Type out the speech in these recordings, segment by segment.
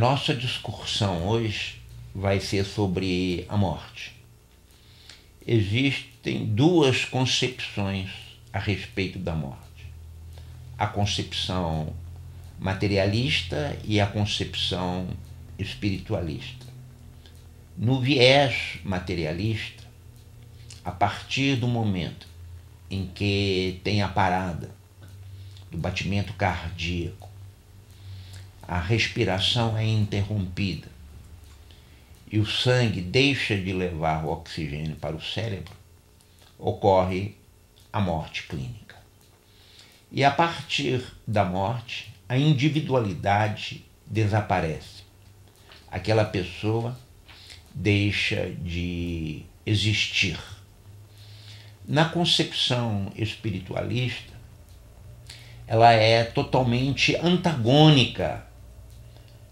nossa discussão hoje vai ser sobre a morte. Existem duas concepções a respeito da morte: a concepção materialista e a concepção espiritualista. No viés materialista, a partir do momento em que tem a parada do batimento cardíaco, a respiração é interrompida e o sangue deixa de levar o oxigênio para o cérebro, ocorre a morte clínica. E a partir da morte, a individualidade desaparece. Aquela pessoa deixa de existir. Na concepção espiritualista, ela é totalmente antagônica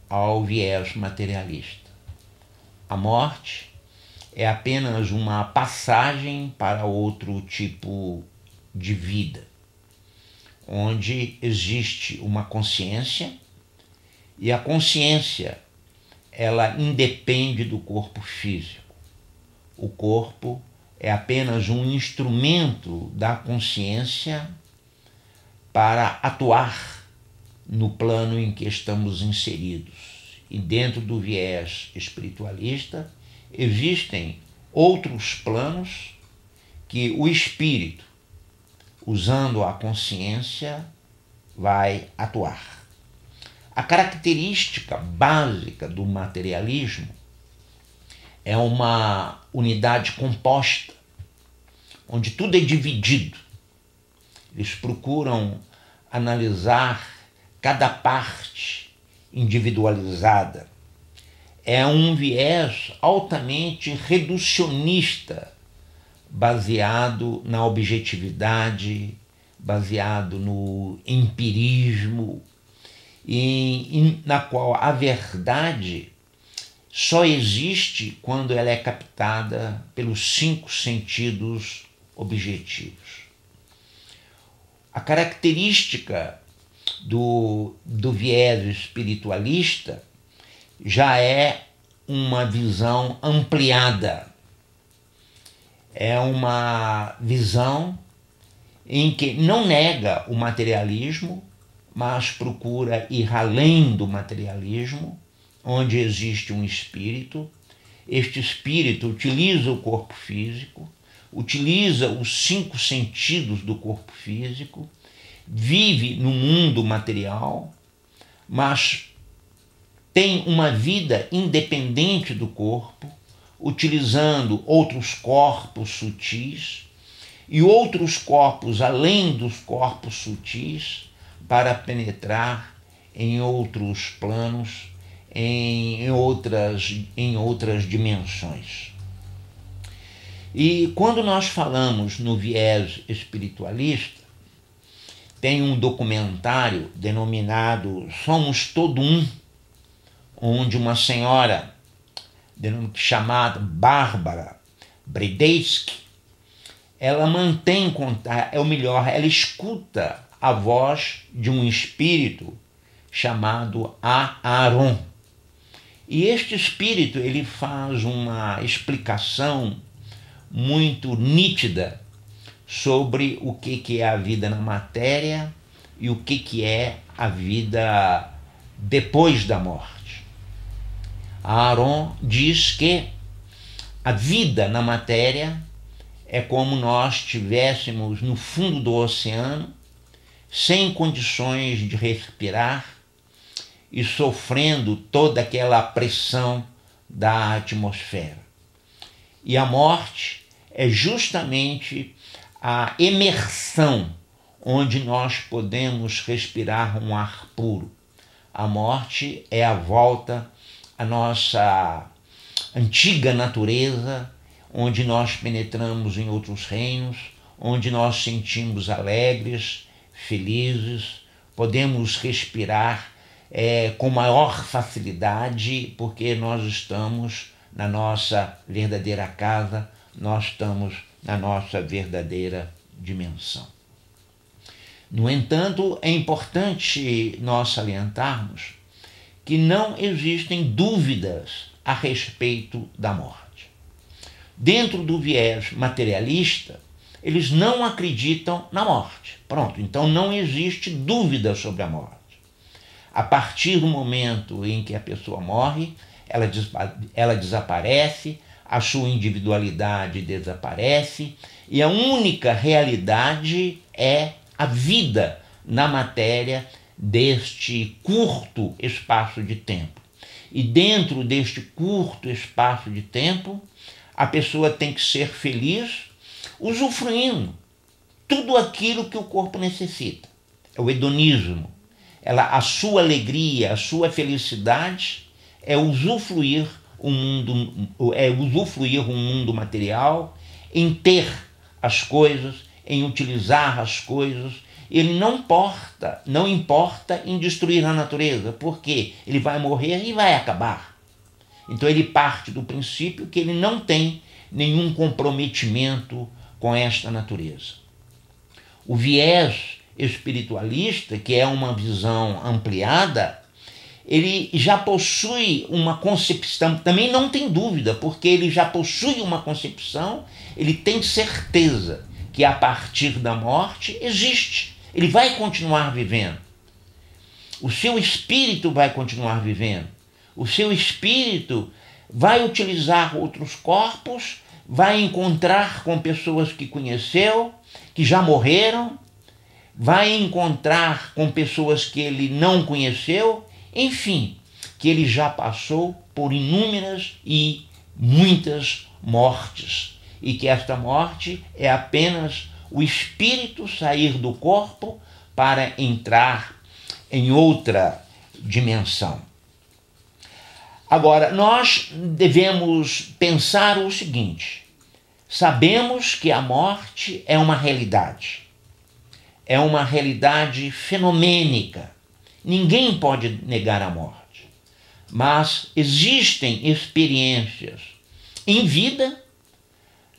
ao viés materialista. A morte é apenas uma passagem para outro tipo de vida, onde existe uma consciência, e a consciência ela independe do corpo físico. O corpo é apenas um instrumento da consciência para atuar no plano em que estamos inseridos. E dentro do viés espiritualista existem outros planos que o espírito, usando a consciência, vai atuar. A característica básica do materialismo é uma unidade composta, onde tudo é dividido. Eles procuram analisar cada parte individualizada. É um viés altamente reducionista, baseado na objetividade, baseado no empirismo, na qual a verdade só existe quando ela é captada pelos 5 sentidos objetivos. A característica do viés espiritualista já é uma visão ampliada. É uma visão em que não nega o materialismo, mas procura ir além do materialismo, onde existe um espírito. Este espírito utiliza o corpo físico, utiliza os 5 sentidos do corpo físico, vive no mundo material, mas tem uma vida independente do corpo, utilizando outros corpos sutis e outros corpos além dos corpos sutis para penetrar em outros planos, em outras dimensões. E quando nós falamos no viés espiritualista, tem um documentário denominado Somos Todo Um, onde uma senhora chamada Bárbara Bredesky, ela mantém contato, ela escuta a voz de um espírito chamado Aaron. E este espírito ele faz uma explicação muito nítida sobre o que é a vida na matéria e o que é a vida depois da morte. Aaron diz que a vida na matéria é como nós estivéssemos no fundo do oceano, sem condições de respirar e sofrendo toda aquela pressão da atmosfera. E a morte é justamente a imersão onde nós podemos respirar um ar puro. A morte é a volta à nossa antiga natureza, onde nós penetramos em outros reinos, onde nós sentimos alegres, felizes, podemos respirar com maior facilidade, porque nós estamos na nossa verdadeira casa, nós estamos na nossa verdadeira dimensão. No entanto, é importante nós salientarmos que não existem dúvidas a respeito da morte. Dentro do viés materialista, eles não acreditam na morte. Pronto, então não existe dúvida sobre a morte. A partir do momento em que a pessoa morre, ela desaparece, a sua individualidade desaparece e a única realidade é a vida na matéria deste curto espaço de tempo. E dentro deste curto espaço de tempo, a pessoa tem que ser feliz usufruindo tudo aquilo que o corpo necessita. É o hedonismo. A sua alegria, a sua felicidade é usufruir um mundo material, em ter as coisas, em utilizar as coisas. Ele não importa em destruir a natureza, porque ele vai morrer e vai acabar. Então ele parte do princípio que ele não tem nenhum comprometimento com esta natureza. O viés espiritualista, que é uma visão ampliada, ele já possui uma concepção, também não tem dúvida, porque ele já possui uma concepção, ele tem certeza que a partir da morte existe, ele vai continuar vivendo. O seu espírito vai continuar vivendo. O seu espírito vai utilizar outros corpos, vai encontrar com pessoas que conheceu, que já morreram, vai encontrar com pessoas que ele não conheceu, enfim, que ele já passou por inúmeras e muitas mortes, e que esta morte é apenas o espírito sair do corpo para entrar em outra dimensão. Agora, nós devemos pensar o seguinte: sabemos que a morte é uma realidade fenomênica. Ninguém pode negar a morte, mas existem experiências em vida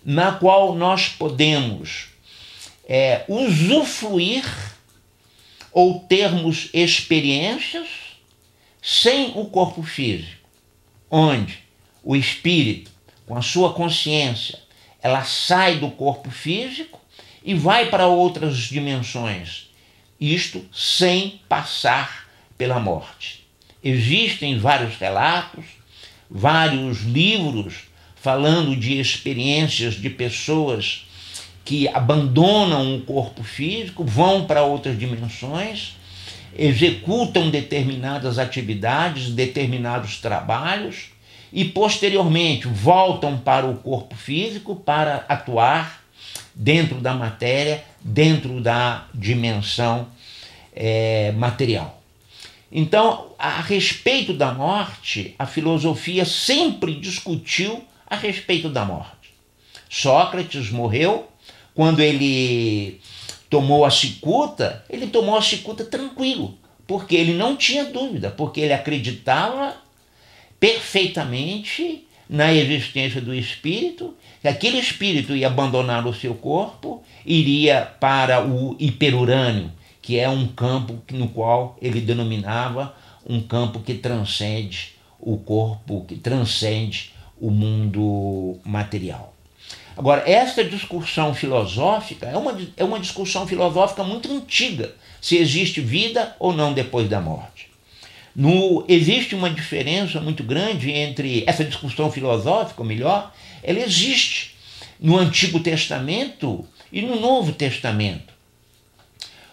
na qual nós podemos usufruir ou termos experiências sem o corpo físico, onde o espírito, com a sua consciência, ela sai do corpo físico e vai para outras dimensões, isto sem passar pela morte. Existem vários relatos, vários livros falando de experiências de pessoas que abandonam o corpo físico, vão para outras dimensões, executam determinadas atividades, determinados trabalhos e posteriormente voltam para o corpo físico para atuar dentro da matéria, dentro da dimensão material. Então, a respeito da morte, a filosofia sempre discutiu a respeito da morte. Sócrates morreu, quando ele tomou a cicuta, ele tomou a cicuta tranquilo, porque ele não tinha dúvida, porque ele acreditava perfeitamente na existência do espírito, que aquele espírito ia abandonar o seu corpo, iria para o hiperurânio, que é um campo no qual ele denominava um campo que transcende o corpo, que transcende o mundo material. Agora, esta discussão filosófica é uma discussão filosófica muito antiga, se existe vida ou não depois da morte. Existe uma diferença muito grande entre essa discussão filosófica, ou melhor, ela existe no Antigo Testamento e no Novo Testamento.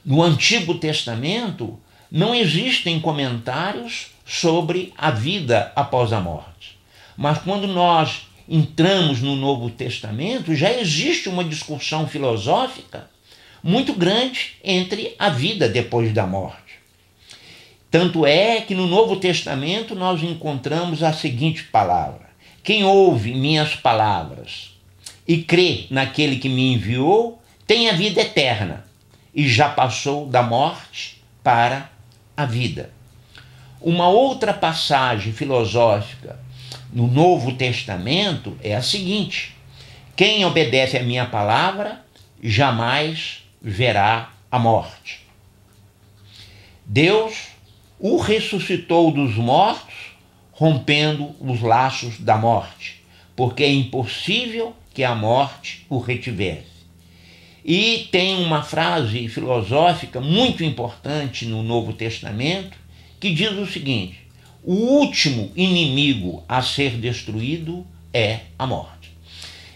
No Antigo Testamento não existem comentários sobre a vida após a morte. Mas quando nós entramos no Novo Testamento, já existe uma discussão filosófica muito grande entre a vida depois da morte. Tanto é que no Novo Testamento nós encontramos a seguinte palavra: quem ouve minhas palavras e crê naquele que me enviou tem a vida eterna e já passou da morte para a vida. Uma outra passagem filosófica no Novo Testamento é a seguinte: quem obedece a minha palavra jamais verá a morte. Deus o ressuscitou dos mortos, rompendo os laços da morte, porque é impossível que a morte o retivesse. E tem uma frase filosófica muito importante no Novo Testamento que diz o seguinte: o último inimigo a ser destruído é a morte.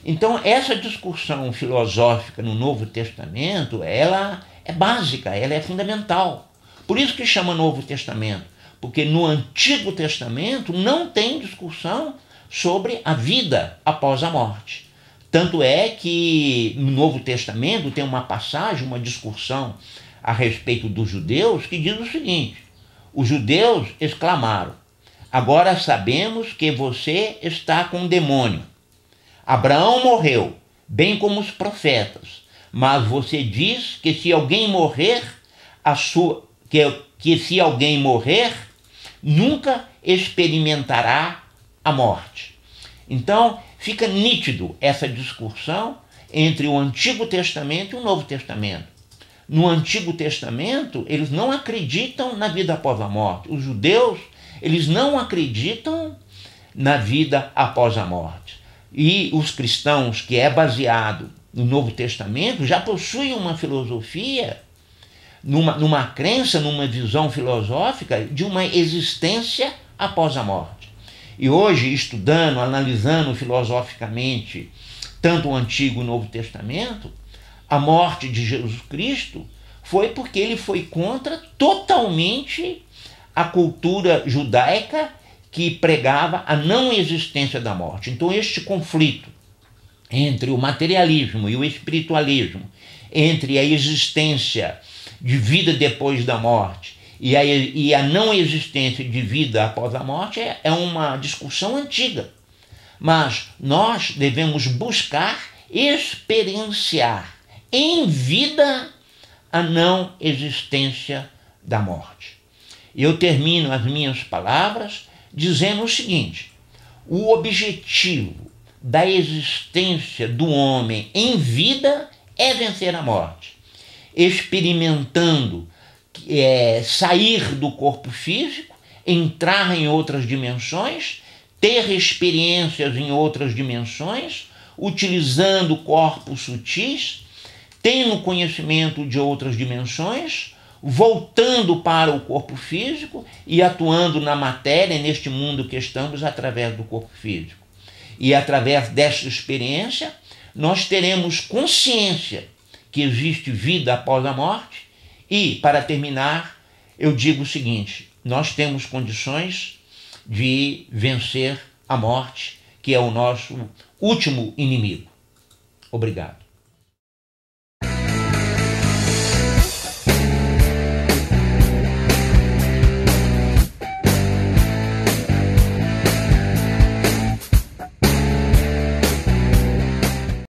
Então, essa discussão filosófica no Novo Testamento, ela é básica, ela é fundamental. Por isso que chama Novo Testamento, porque no Antigo Testamento não tem discussão sobre a vida após a morte. Tanto é que no Novo Testamento tem uma passagem, uma discussão a respeito dos judeus que diz o seguinte: os judeus exclamaram: agora sabemos que você está com o demônio. Abraão morreu, bem como os profetas, mas você diz que se alguém morrer, que se alguém morrer, nunca experimentará a morte. Então, fica nítido essa discussão entre o Antigo Testamento e o Novo Testamento. No Antigo Testamento, eles não acreditam na vida após a morte. Os judeus, eles não acreditam na vida após a morte. E os cristãos, que é baseado no Novo Testamento, já possuem uma filosofia, numa crença, numa visão filosófica de uma existência após a morte. E hoje, estudando, analisando filosoficamente tanto o Antigo e o Novo Testamento, a morte de Jesus Cristo foi porque ele foi contra totalmente a cultura judaica que pregava a não existência da morte. Então, este conflito entre o materialismo e o espiritualismo, entre a existência de vida depois da morte e a não existência de vida após a morte é uma discussão antiga. Mas nós devemos buscar experienciar em vida a não existência da morte. Eu termino as minhas palavras dizendo o seguinte: o objetivo da existência do homem em vida é vencer a morte, experimentando sair do corpo físico, entrar em outras dimensões, ter experiências em outras dimensões, utilizando corpos sutis, tendo conhecimento de outras dimensões, voltando para o corpo físico e atuando na matéria, neste mundo que estamos, através do corpo físico. E através dessa experiência, nós teremos consciência que existe vida após a morte. E, para terminar, eu digo o seguinte: nós temos condições de vencer a morte, que é o nosso último inimigo. Obrigado.